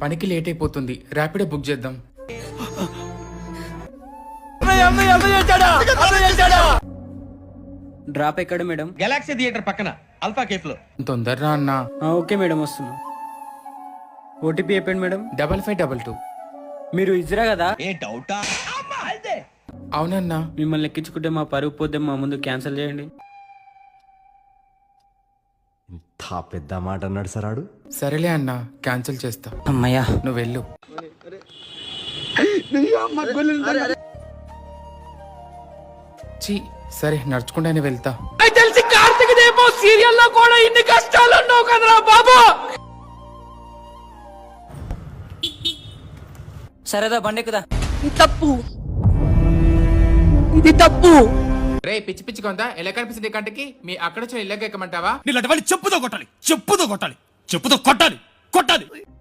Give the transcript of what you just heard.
పనికి లేట్ అయిపోతుంది, ర్యాపిడో బుక్ చేద్దాం. డ్రాప్ ఎక్కడ మేడం? గెలాక్సీ థియేటర్ పక్కన అల్ఫా కేఫ్ లో. తొందరరా అన్నా. ఓకే మేడం, వస్తున్నా. ఓటీపీ చెప్పండి మేడం. 5522. మీరు ఇజ్రా కదా? ఏ డౌటా? అవునన్నా. మిమ్మల్ని ఎక్కించుకుంటే మా పరుగు పోతే మా ముందు క్యాన్సిల్ చేయండి. ఇంత పెద్ద మాట అన్నాడు సార్ ఆడు. సరేలే అన్నా, క్యాన్సిల్ చేస్తా. అమ్మయ్యా. నువ్వు వెళ్ళు. చీ, సరే నడుచుకుంటానే వెళ్తా. తెలిసి కార్తీక దీపం సీరియల్లో కూడా ఇన్ని కష్టాలు ఉన్నావు కదరా బాబు. సరేదా బండి ఎక్కుదా. ఇది తప్పు. రే పిచ్చి పిచ్చి కొంత ఎలా కనిపిస్తుంది కంటికి? మీ అక్కడ ఇళ్ళకి ఎక్కమంటావా? నీలాంటి వాళ్ళు చెప్పుతో కొట్టాలి, చెప్పుతో కొట్టాలి, చెప్పుతో కొట్టాలి, కొట్టాలి.